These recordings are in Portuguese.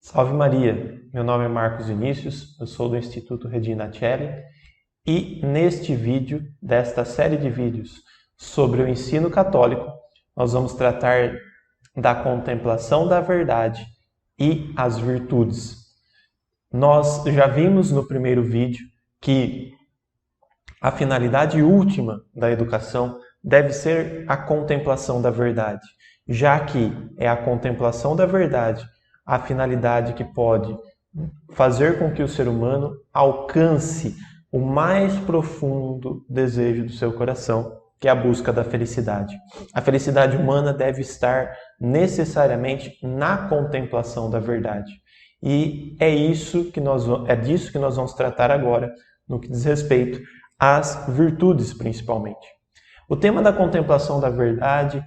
Salve Maria! Meu nome é Marcos Vinícius, eu sou do Instituto Regina Coeli e neste vídeo, desta série de vídeos sobre o ensino católico, nós vamos tratar da contemplação da verdade e as virtudes. Nós já vimos no primeiro vídeo que a finalidade última da educação deve ser a contemplação da verdade, já que é a contemplação da verdade a finalidade que pode fazer com que o ser humano alcance o mais profundo desejo do seu coração, que é a busca da felicidade. A felicidade humana deve estar necessariamente na contemplação da verdade. E é disso que nós vamos tratar agora, no que diz respeito às virtudes, principalmente. O tema da contemplação da verdade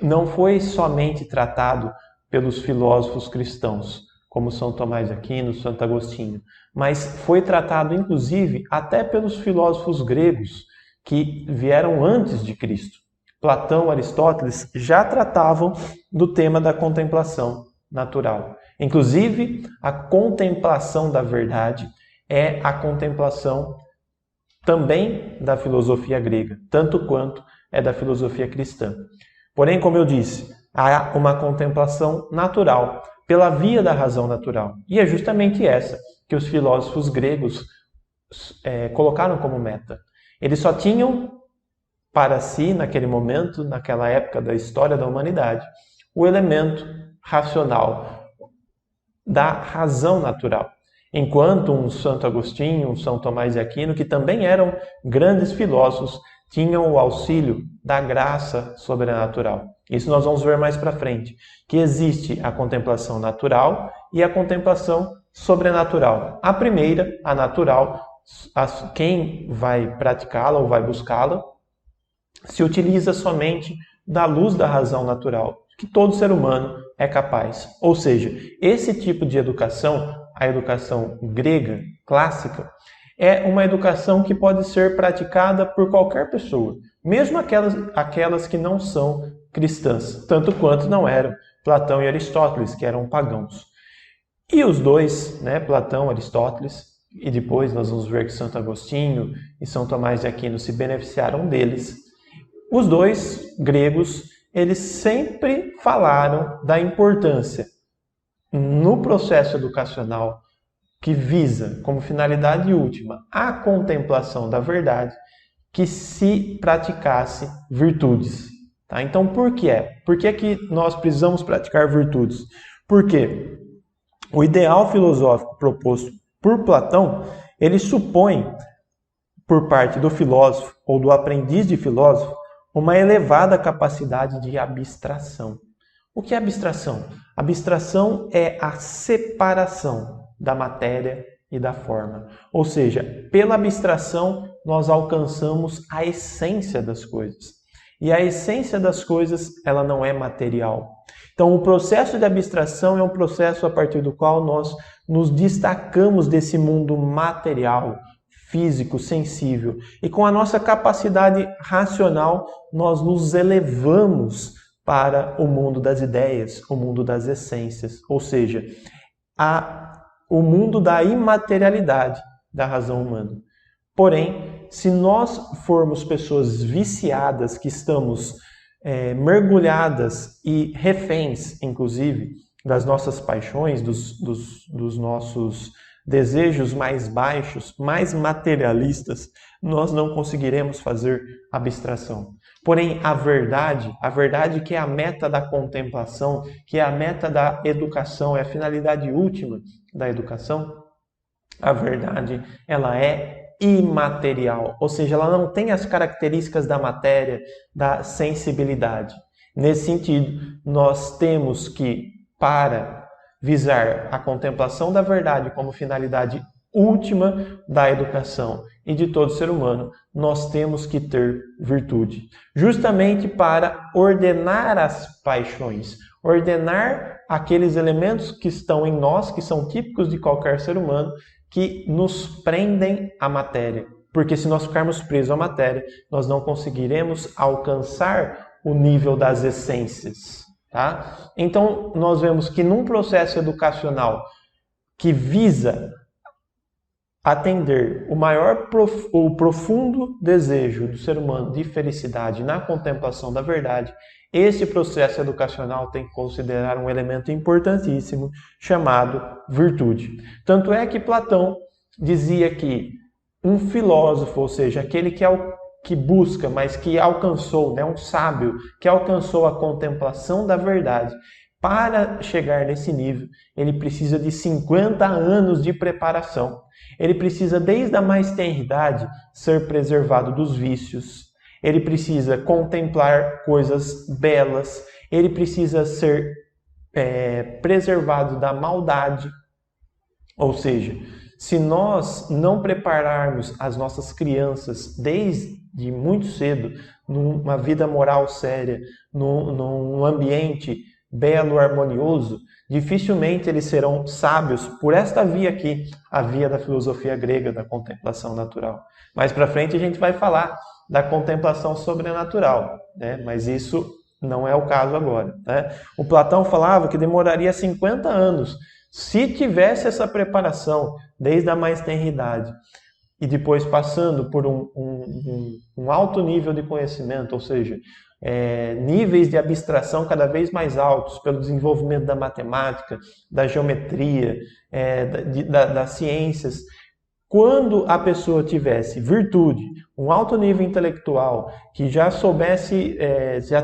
não foi somente tratado pelos filósofos cristãos, como São Tomás de Aquino, Santo Agostinho, mas foi tratado inclusive até pelos filósofos gregos que vieram antes de Cristo. Platão, Aristóteles já tratavam do tema da contemplação natural. Inclusive, a contemplação da verdade é a contemplação também da filosofia grega, tanto quanto é da filosofia cristã. Porém, como eu disse, há uma contemplação natural, pela via da razão natural. E é justamente essa que os filósofos gregos colocaram como meta. Eles só tinham para si, naquele momento, naquela época da história da humanidade, o elemento racional da razão natural. Enquanto um Santo Agostinho, um São Tomás de Aquino, que também eram grandes filósofos, tinham o auxílio da graça sobrenatural. Isso nós vamos ver mais para frente, que existe a contemplação natural e a contemplação sobrenatural. A primeira, a natural, quem vai praticá-la ou vai buscá-la, se utiliza somente da luz da razão natural, que todo ser humano é capaz. Ou seja, esse tipo de educação, a educação grega, clássica, é uma educação que pode ser praticada por qualquer pessoa, mesmo aquelas que não são cristãs, tanto quanto não eram Platão e Aristóteles, que eram pagãos. E os dois, Platão, Aristóteles, e depois nós vamos ver que Santo Agostinho e São Tomás de Aquino se beneficiaram deles. Os dois gregos, eles sempre falaram da importância no processo educacional que visa, como finalidade última, a contemplação da verdade, que se praticasse virtudes. Tá? Então, por que é? Por que que nós precisamos praticar virtudes? Porque o ideal filosófico proposto por Platão, ele supõe, por parte do filósofo ou do aprendiz de filósofo, uma elevada capacidade de abstração. O que é abstração? Abstração é a separação da matéria e da forma. Ou seja, pela abstração nós alcançamos a essência das coisas. E a essência das coisas, ela não é material. Então, o processo de abstração é um processo a partir do qual nós nos destacamos desse mundo material, físico, sensível. E com a nossa capacidade racional, nós nos elevamos para o mundo das ideias, o mundo das essências. Ou seja, o mundo da imaterialidade da razão humana. Porém, se nós formos pessoas viciadas, que estamos mergulhadas e reféns, inclusive, das nossas paixões, dos nossos desejos mais baixos, mais materialistas, nós não conseguiremos fazer abstração. Porém, a verdade que é a meta da contemplação, que é a meta da educação, é a finalidade última da educação, a verdade, ela é imaterial, ou seja, ela não tem as características da matéria, da sensibilidade. Nesse sentido, nós temos que, para visar a contemplação da verdade como finalidade última da educação e de todo ser humano, nós temos que ter virtude, justamente para ordenar as paixões, ordenar aqueles elementos que estão em nós, que são típicos de qualquer ser humano, que nos prendem à matéria. Porque se nós ficarmos presos à matéria, nós não conseguiremos alcançar o nível das essências. tá? Então, nós vemos que num processo educacional que visa atender o profundo desejo do ser humano de felicidade na contemplação da verdade, esse processo educacional tem que considerar um elemento importantíssimo chamado virtude. Tanto é que Platão dizia que um filósofo, ou seja, aquele que busca, mas que alcançou, um sábio que alcançou a contemplação da verdade, para chegar nesse nível, ele precisa de 50 anos de preparação. Ele precisa, desde a mais tenra idade, ser preservado dos vícios. Ele precisa contemplar coisas belas. Ele precisa ser preservado da maldade. Ou seja, se nós não prepararmos as nossas crianças desde muito cedo, numa vida moral séria, num ambiente belo, harmonioso, dificilmente eles serão sábios por esta via aqui, a via da filosofia grega, da contemplação natural. Mais para frente a gente vai falar da contemplação sobrenatural, né? Mas isso não é o caso agora, né? O Platão falava que demoraria 50 anos se tivesse essa preparação desde a mais tenra idade e depois passando por um alto nível de conhecimento, ou seja, níveis de abstração cada vez mais altos pelo desenvolvimento da matemática, da geometria, das ciências. Quando a pessoa tivesse virtude, um alto nível intelectual, que já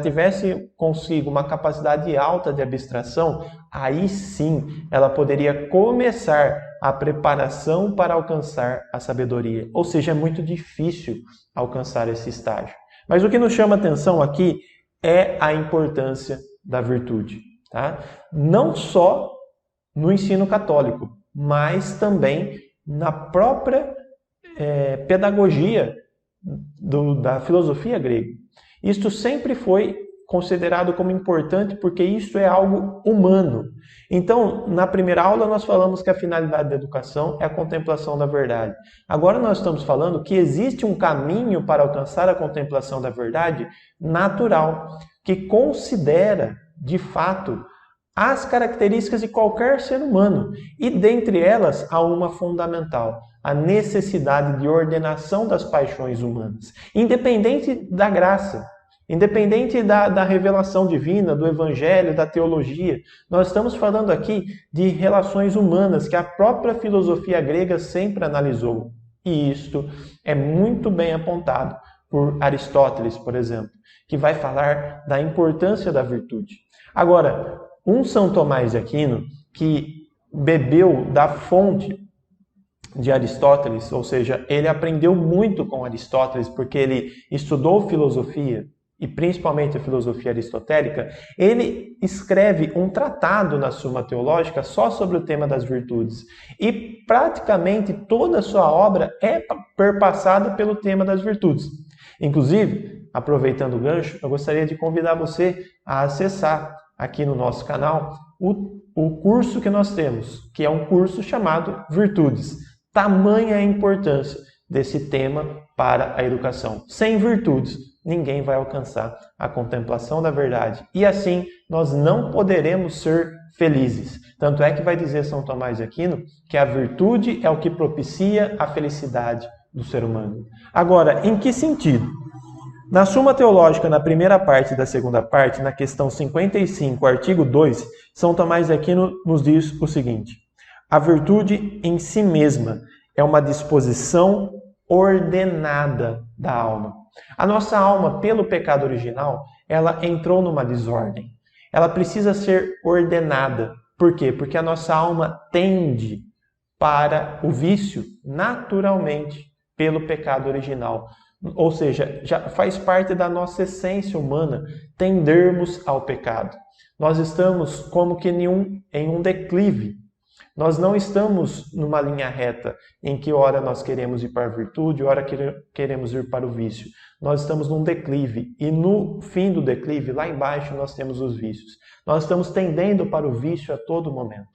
tivesse consigo uma capacidade alta de abstração, aí sim ela poderia começar a preparação para alcançar a sabedoria. Ou seja, é muito difícil alcançar esse estágio. Mas o que nos chama atenção aqui é a importância da virtude, tá? Não só no ensino católico, mas também na própria pedagogia da filosofia grega. Isto sempre foi considerado como importante porque isso é algo humano. Então, na primeira aula nós falamos que a finalidade da educação é a contemplação da verdade. Agora nós estamos falando que existe um caminho para alcançar a contemplação da verdade natural, que considera, de fato, as características de qualquer ser humano. E dentre elas há uma fundamental, a necessidade de ordenação das paixões humanas, independente da graça. Independente da revelação divina, do evangelho, da teologia, nós estamos falando aqui de relações humanas que a própria filosofia grega sempre analisou. E isto é muito bem apontado por Aristóteles, por exemplo, que vai falar da importância da virtude. Agora, um São Tomás de Aquino que bebeu da fonte de Aristóteles, ou seja, ele aprendeu muito com Aristóteles porque ele estudou filosofia, e principalmente a filosofia aristotélica, ele escreve um tratado na Suma Teológica só sobre o tema das virtudes. E praticamente toda a sua obra é perpassada pelo tema das virtudes. Inclusive, aproveitando o gancho, eu gostaria de convidar você a acessar aqui no nosso canal o curso que nós temos, que é um curso chamado Virtudes. Tamanha a importância desse tema para a educação. Sem virtudes, ninguém vai alcançar a contemplação da verdade. E assim, nós não poderemos ser felizes. Tanto é que vai dizer São Tomás de Aquino que a virtude é o que propicia a felicidade do ser humano. Agora, em que sentido? Na Suma Teológica, na primeira parte e da segunda parte, na questão 55, artigo 2, São Tomás de Aquino nos diz o seguinte: a virtude em si mesma é uma disposição ordenada da alma. A nossa alma, pelo pecado original, ela entrou numa desordem. Ela precisa ser ordenada. Por quê? Porque a nossa alma tende para o vício naturalmente pelo pecado original. Ou seja, já faz parte da nossa essência humana tendermos ao pecado. Nós estamos como que em um declive. Nós não estamos numa linha reta em que ora nós queremos ir para a virtude, ora queremos ir para o vício. Nós estamos num declive e no fim do declive, lá embaixo, nós temos os vícios. Nós estamos tendendo para o vício a todo momento.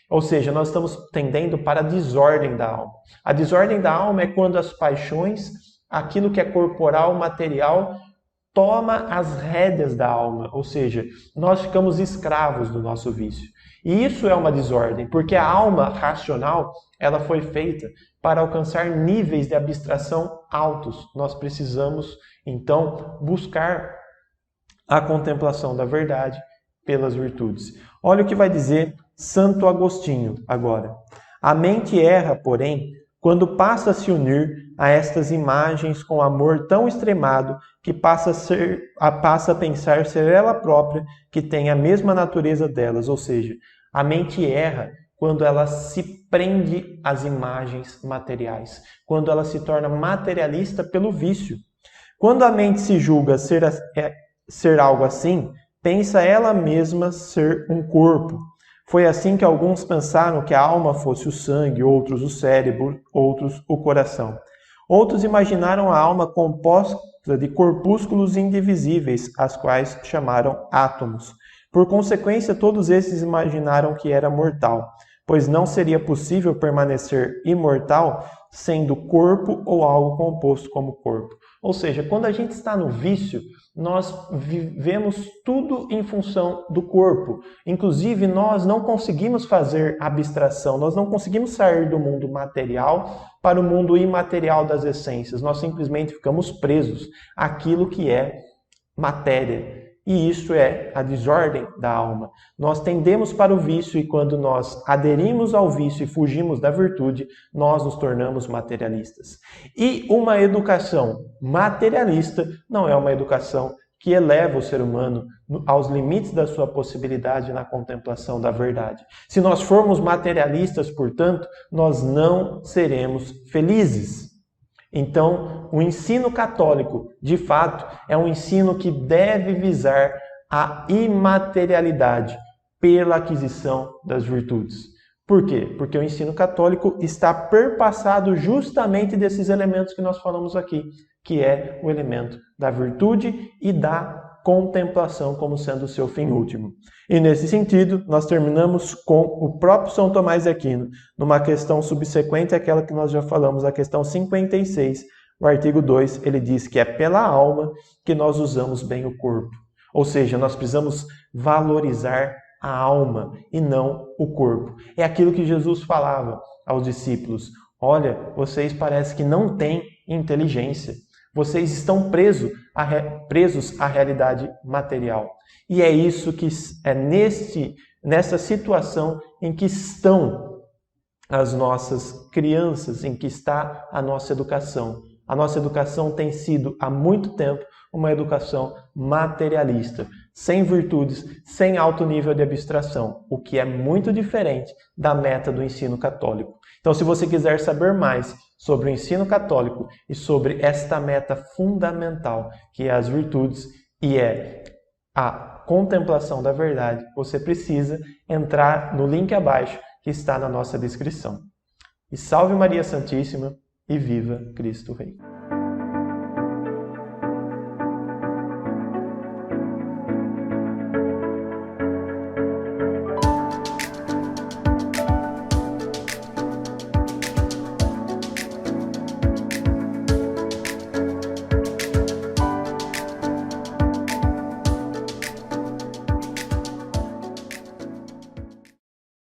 Ou seja, nós estamos tendendo para a desordem da alma. A desordem da alma é quando as paixões, aquilo que é corporal, material, toma as rédeas da alma, ou seja, nós ficamos escravos do nosso vício. E isso é uma desordem, porque a alma racional, ela foi feita para alcançar níveis de abstração altos. Nós precisamos, então, buscar a contemplação da verdade pelas virtudes. Olha o que vai dizer Santo Agostinho agora. A mente erra, porém, quando passa a se unir a estas imagens com amor tão extremado que passa a pensar ser ela própria que tem a mesma natureza delas, ou seja, a mente erra quando ela se prende às imagens materiais, quando ela se torna materialista pelo vício. Quando a mente se julga ser algo assim, pensa ela mesma ser um corpo. Foi assim que alguns pensaram que a alma fosse o sangue, outros o cérebro, outros o coração. Outros imaginaram a alma composta de corpúsculos indivisíveis, as quais chamaram átomos. Por consequência, todos esses imaginaram que era mortal, pois não seria possível permanecer imortal sendo corpo ou algo composto como corpo. Ou seja, quando a gente está no vício, nós vivemos tudo em função do corpo. Inclusive, nós não conseguimos fazer abstração, nós não conseguimos sair do mundo material para o mundo imaterial das essências. Nós simplesmente ficamos presos àquilo que é matéria. E isso é a desordem da alma. Nós tendemos para o vício e quando nós aderimos ao vício e fugimos da virtude, nós nos tornamos materialistas. E uma educação materialista não é uma educação que eleva o ser humano aos limites da sua possibilidade na contemplação da verdade. Se nós formos materialistas, portanto, nós não seremos felizes. Então, o ensino católico, de fato, é um ensino que deve visar a imaterialidade pela aquisição das virtudes. Por quê? Porque o ensino católico está perpassado justamente desses elementos que nós falamos aqui, que é o elemento da virtude e da contemplação como sendo o seu fim último. E nesse sentido, nós terminamos com o próprio São Tomás de Aquino, numa questão subsequente àquela que nós já falamos, a questão 56, o artigo 2, ele diz que é pela alma que nós usamos bem o corpo. Ou seja, nós precisamos valorizar a alma e não o corpo. É aquilo que Jesus falava aos discípulos. Olha, vocês parecem que não têm inteligência. Vocês estão presos à realidade material. E é isso que é nessa situação em que estão as nossas crianças, em que está a nossa educação. A nossa educação tem sido, há muito tempo, uma educação materialista, sem virtudes, sem alto nível de abstração, o que é muito diferente da meta do ensino católico. Então, se você quiser saber mais sobre o ensino católico e sobre esta meta fundamental, que é as virtudes e é a contemplação da verdade, você precisa entrar no link abaixo que está na nossa descrição. E salve Maria Santíssima e viva Cristo Rei!